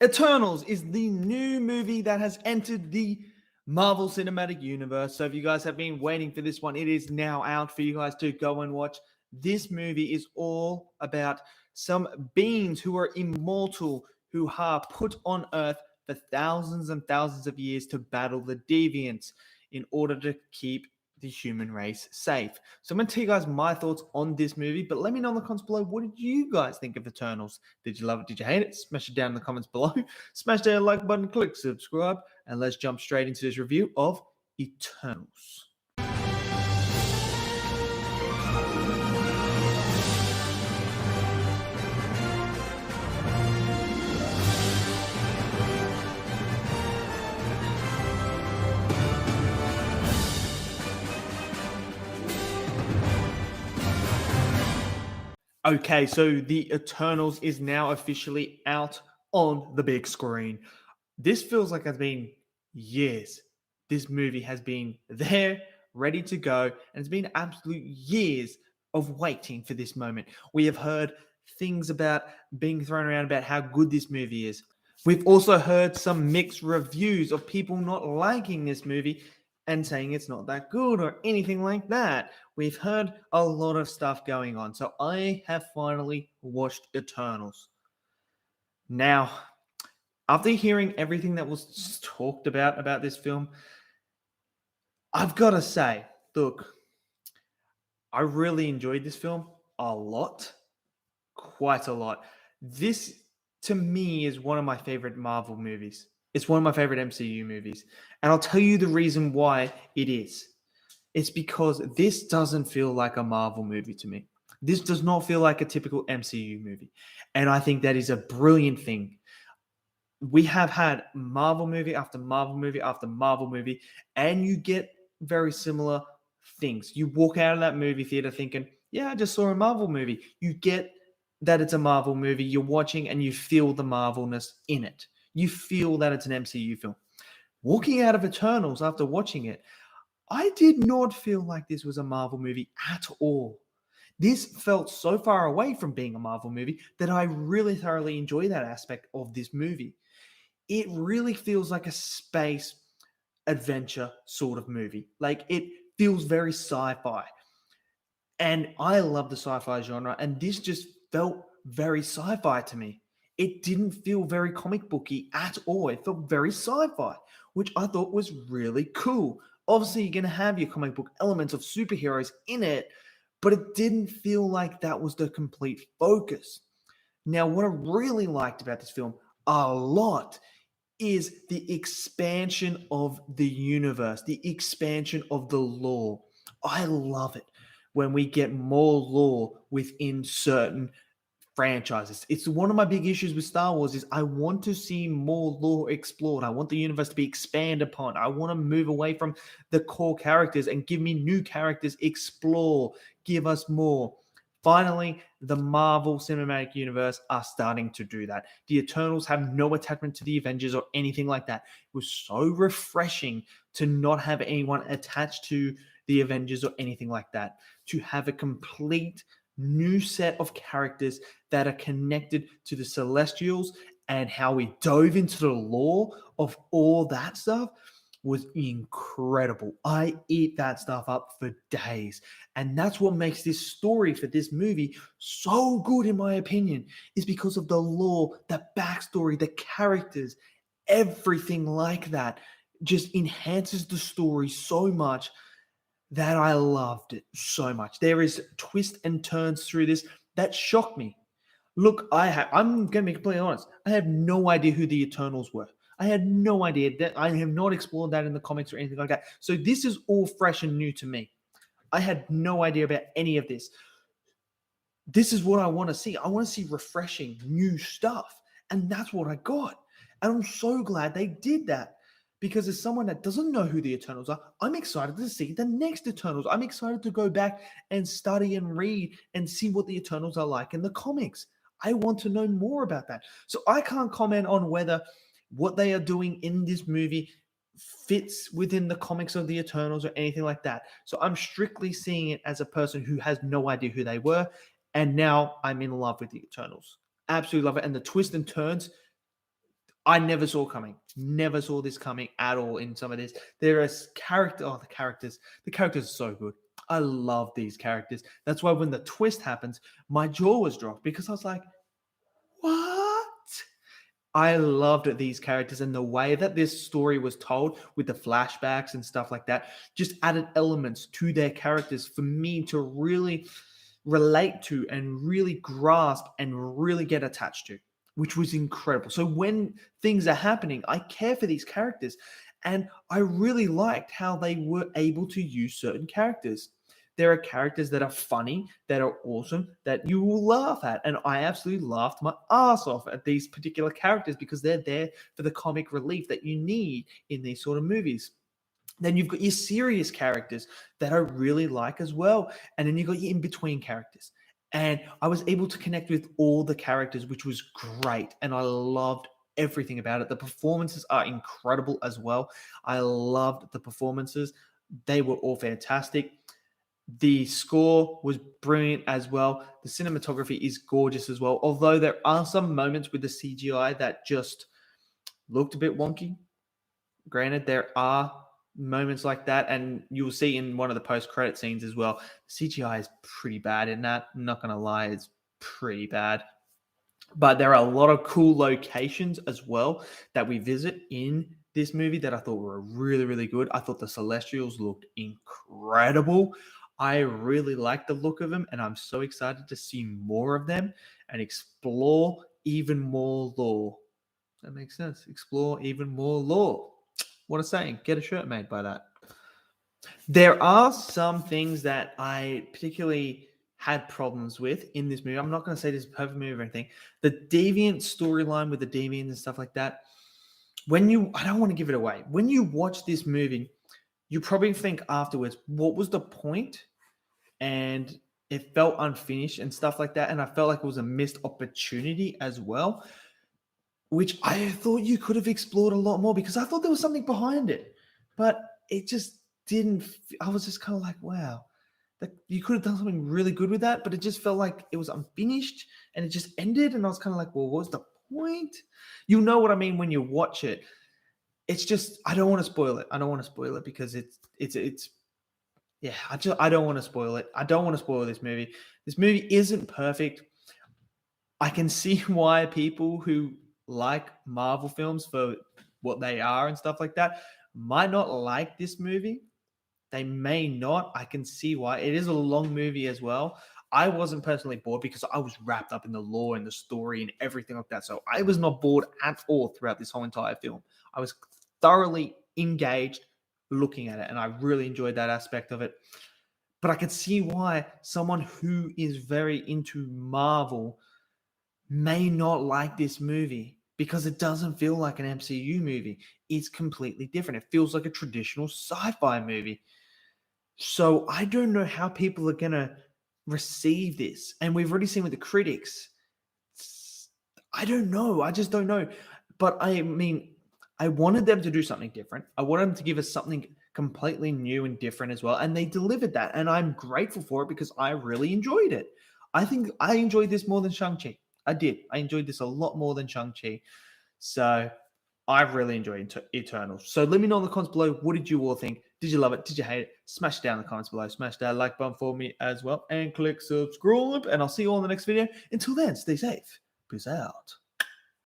Eternals is the new movie that has entered the Marvel Cinematic Universe. So if you guys have been waiting for this one, it is now out for you guys to go and watch. This movie is all about some beings who are immortal, who are put on Earth for thousands and thousands of years to battle the Deviants in order to keep the human race safe. So I'm going to tell you guys my thoughts on this movie, but let me know in the comments below, what did you guys think of Eternals? Did you love it? Did you hate it? Smash it down in the comments below. Smash that like button, click subscribe, and let's jump straight into this review of Eternals. Okay, so the Eternals is now officially out on the big screen. This feels like it's been years. This movie has been there, ready to go, and it's been absolute years of waiting for this moment. We have heard things about being thrown around about how good this movie is. We've also heard some mixed reviews of people not liking this movie and saying it's not that good or anything like that. We've heard a lot of stuff going on. So I have finally watched Eternals. Now, after hearing everything that was talked about this film, I've got to say, look, I really enjoyed this film a lot, quite a lot. This, to me, is one of my favorite Marvel movies. It's one of my favorite MCU movies. And I'll tell you the reason why it is. It's because this doesn't feel like a Marvel movie to me. This does not feel like a typical MCU movie. And I think that is a brilliant thing. We have had Marvel movie after Marvel movie after Marvel movie, and you get very similar things. You walk out of that movie theater thinking, yeah, I just saw a Marvel movie. You get that it's a Marvel movie. You're watching and you feel the Marvelness in it. You feel that it's an MCU film. Walking out of Eternals after watching it, I did not feel like this was a Marvel movie at all. This felt so far away from being a Marvel movie that I really thoroughly enjoy that aspect of this movie. It really feels like a space adventure sort of movie. Like, it feels very sci-fi. And I love the sci-fi genre, and this just felt very sci-fi to me. It didn't feel very comic booky at all. It felt very sci-fi, which I thought was really cool. Obviously, you're going to have your comic book elements of superheroes in it, but it didn't feel like that was the complete focus. Now, what I really liked about this film a lot is the expansion of the universe, the expansion of the lore. I love it when we get more lore within certain franchises. It's one of my big issues with Star Wars is I want to see more lore explored. I want the universe to be expanded upon. I want to move away from the core characters and give me new characters, explore, give us more. Finally, the Marvel Cinematic Universe are starting to do that. The Eternals have no attachment to the Avengers or anything like that. It was so refreshing to not have anyone attached to the Avengers or anything like that. To have a complete new set of characters that are connected to the Celestials, and how we dove into the lore of all that stuff was incredible. I eat that stuff up for days. And that's what makes this story for this movie so good, in my opinion, is because of the lore, the backstory, the characters, everything like that just enhances the story so much that I loved it so much. There is twists and turns through this that shocked me. Look, I'm going to be completely honest. I have no idea who the Eternals were. I had no idea that. I have not explored that in the comics or anything like that. So this is all fresh and new to me. I had no idea about any of this. This is what I want to see. I want to see refreshing new stuff. And that's what I got. And I'm so glad they did that. Because as someone that doesn't know who the Eternals are, I'm excited to see the next Eternals. I'm excited to go back and study and read and see what the Eternals are like in the comics. I want to know more about that. So I can't comment on whether what they are doing in this movie fits within the comics of the Eternals or anything like that. So I'm strictly seeing it as a person who has no idea who they were. And now I'm in love with the Eternals. Absolutely love it. And the twists and turns, I never saw coming. Never saw this coming at all in some of this. There is character. Oh, the characters are so good. I love these characters. That's why when the twist happens, my jaw was dropped because I was like, what? I loved these characters, and the way that this story was told with the flashbacks and stuff like that just added elements to their characters for me to really relate to and really grasp and really get attached to, which was incredible. So when things are happening, I care for these characters, and I really liked how they were able to use certain characters. There are characters that are funny, that are awesome, that you will laugh at. And I absolutely laughed my ass off at these particular characters because they're there for the comic relief that you need in these sort of movies. Then you've got your serious characters that I really like as well. And then you've got your in-between characters. And I was able to connect with all the characters, which was great. And I loved everything about it. The performances are incredible as well. I loved the performances. They were all fantastic. The score was brilliant as well. The cinematography is gorgeous as well. Although there are some moments with the CGI that just looked a bit wonky. Granted, there are moments like that, and you'll see in one of the post-credit scenes as well. CGI is pretty bad in that. I'm not going to lie, it's pretty bad. But there are a lot of cool locations as well that we visit in this movie that I thought were really, really good. I thought the Celestials looked incredible. I really like the look of them, and I'm so excited to see more of them and explore even more lore. That makes sense. Explore even more lore. What a saying. Get a shirt made by that. There are some things that I particularly had problems with in this movie. I'm not going to say this is a perfect movie or anything. The Deviant storyline with the Deviants and stuff like that. I don't want to give it away. When you watch this movie, you probably think afterwards, what was the point? And it felt unfinished and stuff like that. And I felt like it was a missed opportunity as well, which I thought you could have explored a lot more because I thought there was something behind it. But it just didn't. I was just kind of like, wow, that you could have done something really good with that, but it just felt like it was unfinished and it just ended. And I was kind of like, well, what's the point? You know what I mean when you watch it. It's just I don't want to spoil it. I don't want to spoil it because it's yeah, I don't want to spoil it. I don't want to spoil this movie. This movie isn't perfect. I can see why people who like Marvel films for what they are and stuff like that might not like this movie. They may not. I can see why. It is a long movie as well. I wasn't personally bored because I was wrapped up in the lore and the story and everything like that. So I was not bored at all throughout this whole entire film. I was thoroughly engaged looking at it, and I really enjoyed that aspect of it. But I could see why someone who is very into Marvel may not like this movie because it doesn't feel like an MCU movie. It's completely different. It feels like a traditional sci-fi movie. So I don't know how people are going to receive this. And we've already seen with the critics. I don't know. I just don't know. But I mean, I wanted them to do something different. I wanted them to give us something completely new and different as well. And they delivered that. And I'm grateful for it because I really enjoyed it. I think I enjoyed this more than Shang-Chi. I did. I enjoyed this a lot more than Shang-Chi. So I've really enjoyed Eternals. So let me know in the comments below. What did you all think? Did you love it? Did you hate it? Smash it down in the comments below. Smash that like button for me as well. And click subscribe. And I'll see you all in the next video. Until then, stay safe. Peace out.